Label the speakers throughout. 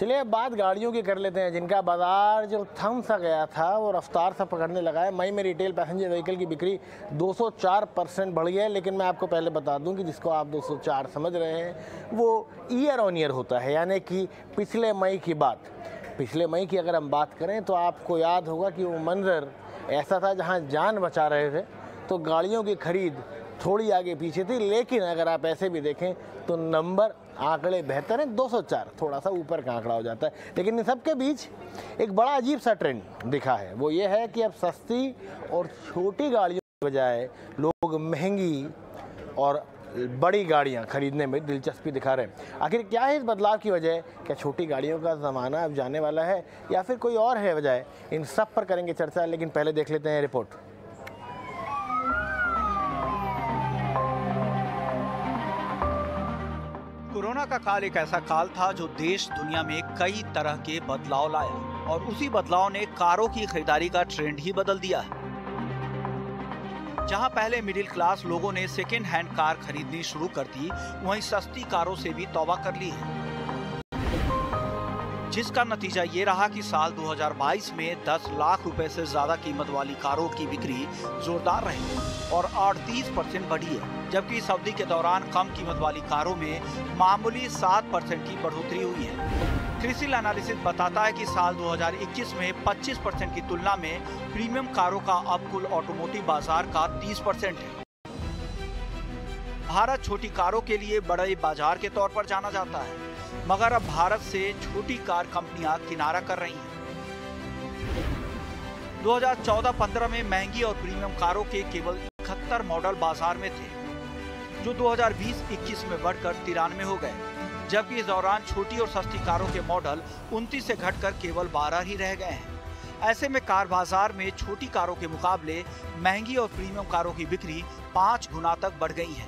Speaker 1: चलिए अब बात गाड़ियों की कर लेते हैं, जिनका बाजार जो थम सा गया था वो रफ्तार सा पकड़ने लगा है। मई में रिटेल पैसेंजर व्हीकल की बिक्री 204% बढ़ी है, लेकिन मैं आपको पहले बता दूं कि जिसको आप 204 समझ रहे हैं वो ईयर ऑन ईयर होता है, यानी कि पिछले मई की बात। पिछले मई की अगर हम बात करें तो आपको याद होगा कि वो मंजर ऐसा था जहाँ जान बचा रहे थे तो गाड़ियों की खरीद थोड़ी आगे पीछे थी, लेकिन अगर आप ऐसे भी देखें तो नंबर आंकड़े बेहतर हैं। 204 थोड़ा सा ऊपर का आंकड़ा हो जाता है, लेकिन इन सब के बीच एक बड़ा अजीब सा ट्रेंड दिखा है। वो ये है कि अब सस्ती और छोटी गाड़ियों के बजाय लोग महंगी और बड़ी गाड़ियां खरीदने में दिलचस्पी दिखा रहे हैं। आखिर क्या है इस बदलाव की वजह? क्या छोटी गाड़ियों का ज़माना अब जाने वाला है या फिर कोई और है वजह? इन सब पर करेंगे चर्चा, लेकिन पहले देख लेते हैं रिपोर्ट।
Speaker 2: कोरोना का काल एक ऐसा काल था जो देश दुनिया में कई तरह के बदलाव लाया और उसी बदलाव ने कारों की खरीदारी का ट्रेंड ही बदल दिया है। जहां पहले मिडिल क्लास लोगों ने सेकेंड हैंड कार खरीदनी शुरू कर दी, वहीं सस्ती कारों से भी तौबा कर ली है, जिसका नतीजा ये रहा कि साल 2022 में 10 लाख रुपए से ज्यादा कीमत वाली कारों की बिक्री जोरदार रही और 38% बढ़ी है, जबकि इस अवधि के दौरान कम कीमत वाली कारों में मामूली 7% की बढ़ोतरी हुई है। क्रिसिल एनालिसिस बताता है कि साल 2021 में 25% की तुलना में प्रीमियम कारों का अब कुल ऑटोमोटिव बाजार का 30% है। भारत छोटी कारों के लिए बड़े बाजार के तौर पर जाना जाता है, मगर अब भारत से छोटी कार कंपनियां किनारा कर रही हैं। 2014-15 में महंगी और प्रीमियम कारों के केवल 71 मॉडल बाजार में थे, जो 2020-21 में बढ़कर 93 हो गए, जबकि इस दौरान छोटी और सस्ती कारों के मॉडल 29 से घटकर केवल 12 ही रह गए हैं। ऐसे में कार बाजार में छोटी कारों के मुकाबले महंगी और प्रीमियम कारों की बिक्री 5 गुना तक बढ़ गई है।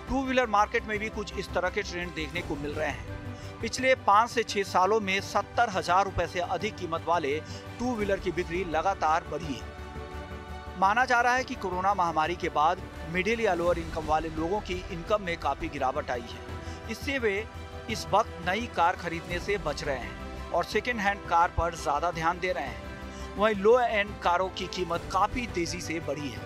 Speaker 2: टू व्हीलर मार्केट में भी कुछ इस तरह के ट्रेंड देखने को मिल रहे हैं। पिछले 5 से 6 सालों में 70,000 रुपए से अधिक कीमत वाले टू व्हीलर की बिक्री लगातार बढ़ी है। माना जा रहा है कि कोरोना महामारी के बाद मिडिल या लोअर इनकम वाले लोगों की इनकम में काफी गिरावट आई है, इससे वे इस वक्त नई कार खरीदने से बच रहे हैं और सेकेंड हैंड कार पर ज्यादा ध्यान दे रहे हैं। वहीं लो एंड कारों की कीमत काफी तेजी से बढ़ी है।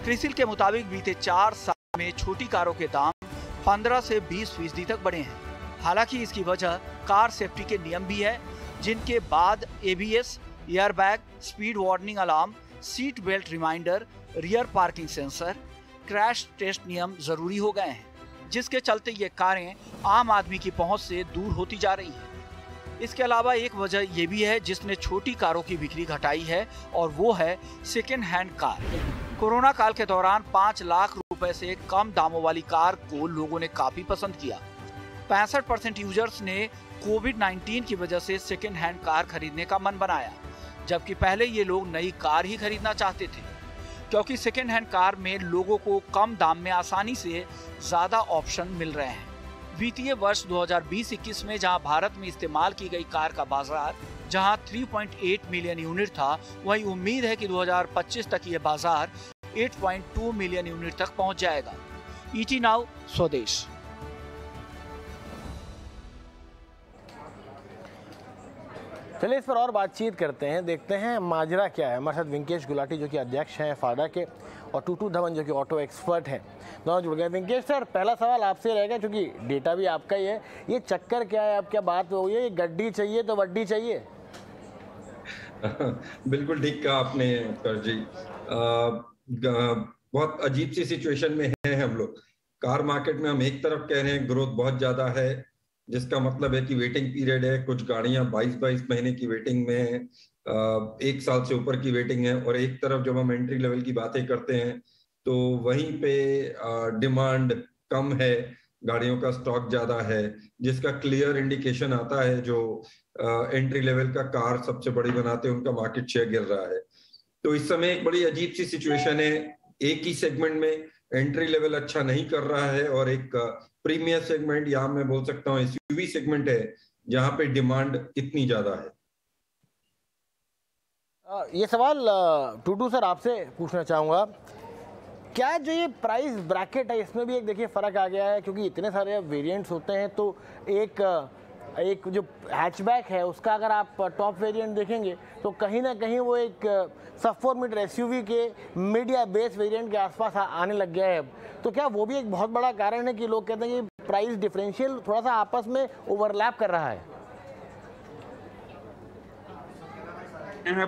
Speaker 2: क्रिसिल के मुताबिक बीते 4 साल में छोटी कारों के दाम 15 से 20% तक बढ़े हैं। हालांकि इसकी वजह कार सेफ्टी के नियम भी है, जिनके बाद ABS, airbag, speed warning alarm, seat belt reminder, rear parking sensor, crash test नियम जरूरी हो गए हैं, जिसके चलते ये कारें आम आदमी की पहुंच से दूर होती जा रही हैं। इसके अलावा एक वजह ये भी है जिसने छोटी कारों की बिक्री घटाई है, और वो है सेकेंड हैंड कार। कोरोना काल के दौरान 5 लाख रुपए से कम दामों वाली कार को लोगों ने काफी पसंद किया। 65% यूजर्स ने कोविड-19 की वजह से सेकेंड हैंड कार खरीदने का मन बनाया, जबकि पहले ये लोग नई कार ही खरीदना चाहते थे, क्योंकि सेकेंड हैंड कार में लोगों को कम दाम में आसानी से ज्यादा ऑप्शन मिल रहे हैं। वित्तीय वर्ष 2020-21 में जहां भारत में इस्तेमाल की गई कार का बाजार जहां 3.8 मिलियन यूनिट था, वहीं उम्मीद है कि 2025 तक ये बाजार 8.2 मिलियन यूनिट तक पहुंच जाएगा। ET नाउ स्वदेश।
Speaker 1: चलिए इस पर और बातचीत करते हैं, देखते हैं माजरा क्या है। हमारे साथ वेंकेश गुलाटी जो कि अध्यक्ष हैं फाडा के, और टूटू धवन जो कि ऑटो एक्सपर्ट हैं, दोनों जुड़ गए। वेंकेश सर, पहला सवाल आपसे रहेगा, क्योंकि डेटा भी आपका ही है, ये चक्कर क्या है? आप क्या बात हो, ये गड्डी चाहिए तो वड्डी चाहिए?
Speaker 3: बिल्कुल ठीक कहा आपने कर जी। बहुत अजीब सी सिचुएशन में है हम लोग। कार मार्केट में हम एक तरफ कह रहे हैं ग्रोथ बहुत ज्यादा है, जिसका मतलब है कि वेटिंग पीरियड है, कुछ गाड़ियां 22 महीने की वेटिंग में है, 1 साल से ऊपर की वेटिंग है। और एक तरफ जब हम एंट्री लेवल की बातें करते हैं तो वहीं पे डिमांड कम है, गाड़ियों का स्टॉक ज्यादा है, जिसका क्लियर इंडिकेशन आता है जो एंट्री लेवल का कार सबसे बड़ी बनाते हैं उनका मार्केट शेयर गिर रहा है। तो इस समय एक बड़ी अजीब सी सिचुएशन है। एक ही सेगमेंट में एंट्री लेवल अच्छा नहीं कर रहा है और एक प्रीमियर सेगमेंट, या मैं बोल सकता हूँ SUV सेगमेंट है, जहां पे डिमांड इतनी ज्यादा है।
Speaker 1: ये सवाल टूटू सर आपसे पूछना चाहूँगा, क्या जो ये प्राइस ब्रैकेट है इसमें भी एक देखिए फ़र्क आ गया है, क्योंकि इतने सारे वेरिएंट्स होते हैं तो एक एक जो हैचबैक है उसका अगर आप टॉप वेरिएंट देखेंगे तो कहीं ना कहीं वो एक सब 4 मीटर एसयूवी के मिड या बेस वेरिएंट के आसपास आने लग गया है अब। तो क्या वो भी एक बहुत बड़ा कारण है कि लोग कहते हैं कि प्राइस डिफरेंशियल थोड़ा सा आपस में ओवरलैप कर रहा है?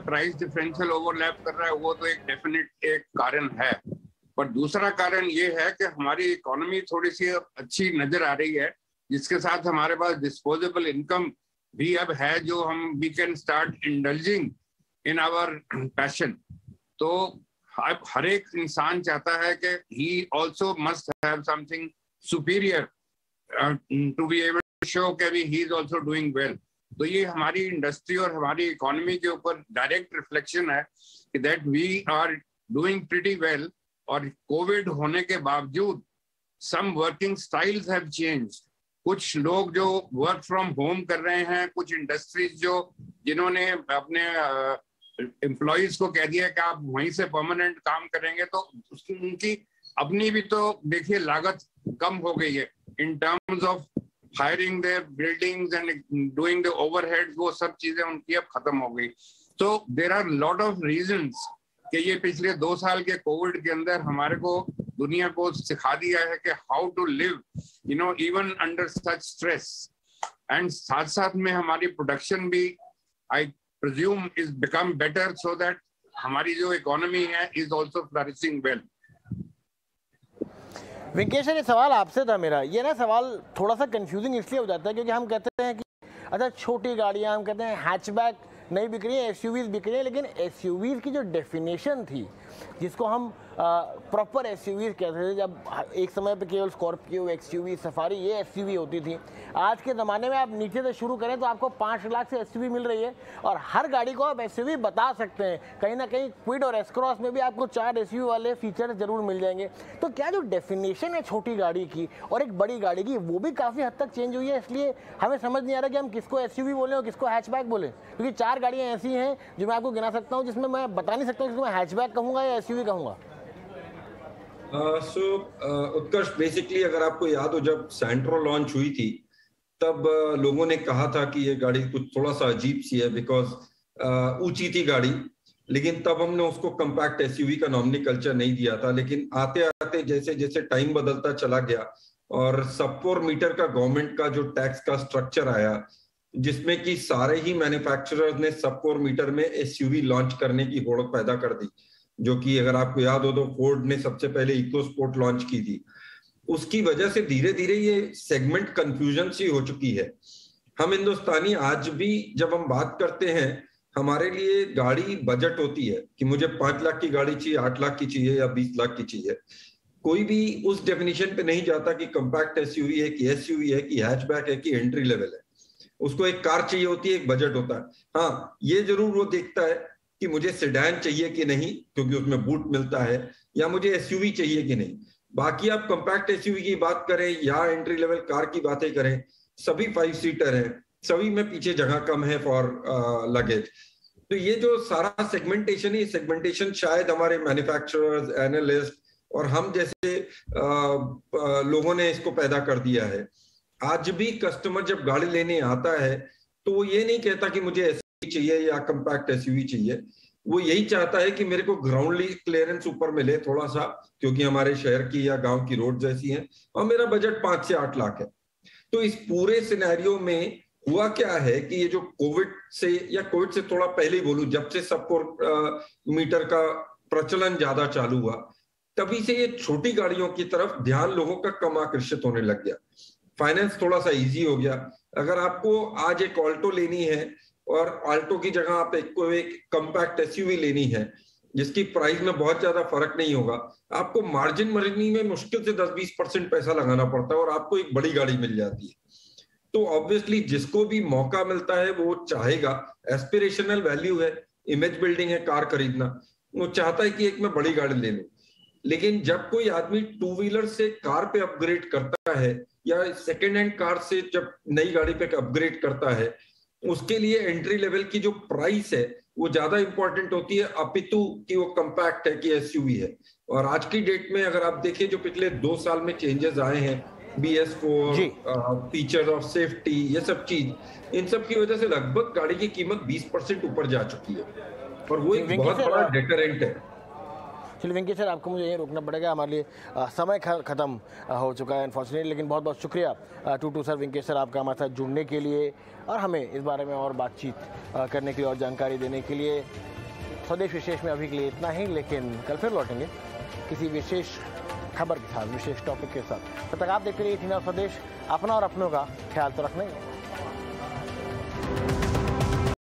Speaker 4: प्राइस डिफरेंशियल ओवरलैप कर रहा है, वो तो एक डेफिनेट एक कारण है। पर दूसरा कारण ये है कि हमारी इकोनॉमी थोड़ी सी अच्छी नजर आ रही है, जिसके साथ हमारे पास डिस्पोजेबल इनकम भी अब है, जो हम we can start indulging in our passion. तो अब हर एक इंसान चाहता है कि he also must have something superior to be able to show कि he is also doing well. तो ये हमारी इंडस्ट्री और हमारी इकोनॉमी के ऊपर डायरेक्ट रिफ्लेक्शन है कि that we are doing pretty well. और कोविड होने के बावजूद some working styles have changed. कुछ लोग जो वर्क फ्रॉम होम कर रहे हैं, कुछ इंडस्ट्रीज जो जिन्होंने अपने एम्प्लॉइज को कह दिया कि आप वहीं से परमानेंट काम करेंगे, तो उनकी अपनी भी तो देखिए लागत कम हो गई है in terms of hiring their buildings and doing the overheads. वो सब चीजें उनकी अब खत्म हो गई। तो there are lot of reasons कि ये पिछले 2 साल के कोविड के अंदर हमारे को दुनिया को सिखा दिया है कि how to live even under such stress. And साथ साथ में हमारी प्रोडक्शन भी I presume is become better, so that हमारी जो इकोनॉमी है is also flourishing well.
Speaker 1: Venkatesh, ये सवाल आपसे था मेरा। ये ना सवाल थोड़ा सा कंफ्यूजिंग इसलिए हो जाता है क्योंकि हम कहते हैं कि अच्छा छोटी गाड़ियाँ, हम कहते हैं हैचबैक नहीं बिक रही है, एसयूवीज बिक रही है, लेकिन एसयूवीज की जो डेफिनेशन थी, जिसको हम प्रॉपर एसयूवीज कहते थे, जब एक समय पे केवल स्कॉर्पियो, एक्सयूवी, सफारी ये एसयूवी होती थी। आज के ज़माने में आप नीचे से शुरू करें तो आपको 5 लाख से एसयूवी मिल रही है और हर गाड़ी को आप एसयूवी बता सकते हैं। कहीं ना कहीं क्विड और एस-क्रॉस में भी आपको 4 एसयूवी वाले फीचर्स जरूर मिल जाएंगे। तो क्या जो डेफिनेशन है छोटी गाड़ी की और एक बड़ी गाड़ी की, वो भी काफ़ी हद तक चेंज हुई है? इसलिए हमें समझ नहीं आ रहा कि हम किसको एसयूवी बोलें और किसको हैचबैक बोलें, क्योंकि 4 गाड़ियाँ ऐसी हैं जो मैं आपको गिना सकता हूँ जिसमें मैं बता नहीं सकता किसको मैं हैचबैक कहूँगा या एसयूवी कहूँगा।
Speaker 3: उत्कर्ष, बेसिकली अगर आपको याद हो, जब सैंट्रो लॉन्च हुई थी तब लोगों ने कहा था कि ये गाड़ी कुछ थोड़ा सा अजीब सी है, बिकॉज ऊंची थी गाड़ी, लेकिन तब हमने उसको कम्पैक्ट एसयूवी का नॉमिनकल्चर नहीं दिया था। लेकिन आते आते जैसे जैसे टाइम बदलता चला गया और सब 4 मीटर का गवर्नमेंट का जो टैक्स का स्ट्रक्चर आया, जिसमें कि सारे ही मैन्युफैक्चरर्स ने सब 4 मीटर में एसयूवी लॉन्च करने की होड़ पैदा कर दी, जो कि अगर आपको याद हो तो फोर्ड ने सबसे पहले इको स्पोर्ट लॉन्च की थी। उसकी वजह से धीरे धीरे ये सेगमेंट कंफ्यूजन सी हो चुकी है। हम हिंदुस्तानी आज भी जब हम बात करते हैं, हमारे लिए गाड़ी बजट होती है कि मुझे 5 लाख की गाड़ी चाहिए, 8 लाख की चाहिए या 20 लाख की चाहिए। कोई भी उस डेफिनेशन पे नहीं जाता कि कंपैक्ट एसयूवी है कि एसयूवी है कि हैचबैक है कि एंट्री लेवल है। उसको एक कार चाहिए होती है, एक बजट होता है। हाँ, ये जरूर वो देखता है कि मुझे सेडान चाहिए कि नहीं क्योंकि उसमें बूट मिलता है, या मुझे एसयूवी चाहिए कि नहीं। बाकी आप कंपैक्ट एसयूवी की बात करें या एंट्री लेवल कार की बातें करें, सभी 5 सीटर हैं, सभी में पीछे जगह कम है फॉर लगेज। तो ये जो सारा सेगमेंटेशन है, ये सेगमेंटेशन शायद हमारे मैन्युफैक्चरर्स, एनालिस्ट और हम जैसे लोगों ने इसको पैदा कर दिया है। आज भी कस्टमर जब गाड़ी लेने आता है तो वो ये नहीं कहता कि मुझे एसयूवी चाहिए या कंपैक्ट एसयूवी चाहिए, वो यही चाहता है कि मेरे को ग्राउंड क्लियरेंस ऊपर मिले थोड़ा सा, क्योंकि हमारे शहर की या गांव की रोड जैसी हैं, और मेरा बजट 5 से 8 लाख है। तो इस पूरे सिनेरियो में हुआ क्या है कि ये जो कोविड से, या कोविड से थोड़ा पहले ही बोलूं, जब से सब 4 मीटर का प्रचलन ज्यादा चालू हुआ, तभी से ये छोटी गाड़ियों की तरफ ध्यान लोगों का कम आकर्षित होने लग गया। फाइनेंस थोड़ा सा इजी हो गया। अगर आपको आज एक ऑल्टो लेनी है और ऑल्टो की जगह आप एक कंपैक्ट एसयूवी लेनी है, जिसकी प्राइस में बहुत ज्यादा फर्क नहीं होगा, आपको मार्जिन मनी में मुश्किल से 10-20% पैसा लगाना पड़ता है और आपको एक बड़ी गाड़ी मिल जाती है। तो ऑब्वियसली जिसको भी मौका मिलता है वो चाहेगा, एस्पिरेशनल वैल्यू है, इमेज बिल्डिंग है कार खरीदना, वो चाहता है कि एक मैं बड़ी गाड़ी ले लूं। लेकिन जब कोई आदमी 2 व्हीलर से कार पे अपग्रेड करता है या सेकेंड हैंड कार से जब नई गाड़ी पे अपग्रेड करता है, उसके लिए एंट्री लेवल की जो प्राइस है वो ज्यादा इंपॉर्टेंट होती है, अपितु कि वो कंपैक्ट है कि एसयूवी है। और आज की डेट में अगर आप देखें, जो पिछले 2 साल में चेंजेस आए हैं, BS4, फीचर ऑफ सेफ्टी, ये सब चीज, इन सब की वजह से लगभग गाड़ी की कीमत 20% ऊपर जा चुकी है और वो एक बहुत बड़ा डेटरेंट है।
Speaker 1: चलिए वेंकटेश सर, आपको मुझे यहीं रोकना पड़ेगा, हमारे लिए समय खत्म हो चुका है अनफॉर्चुनेटली, लेकिन बहुत बहुत शुक्रिया टूटू सर, वेंकटेश सर आपका हमारे साथ जुड़ने के लिए और हमें इस बारे में और बातचीत करने के लिए और जानकारी देने के लिए। स्वदेश विशेष में अभी के लिए इतना ही, लेकिन कल फिर लौटेंगे किसी विशेष खबर के साथ, विशेष टॉपिक के साथ। तब तक आप देखते रहिए टीवी स्वदेश। अपना और अपनों का ख्याल तो रखना ही है।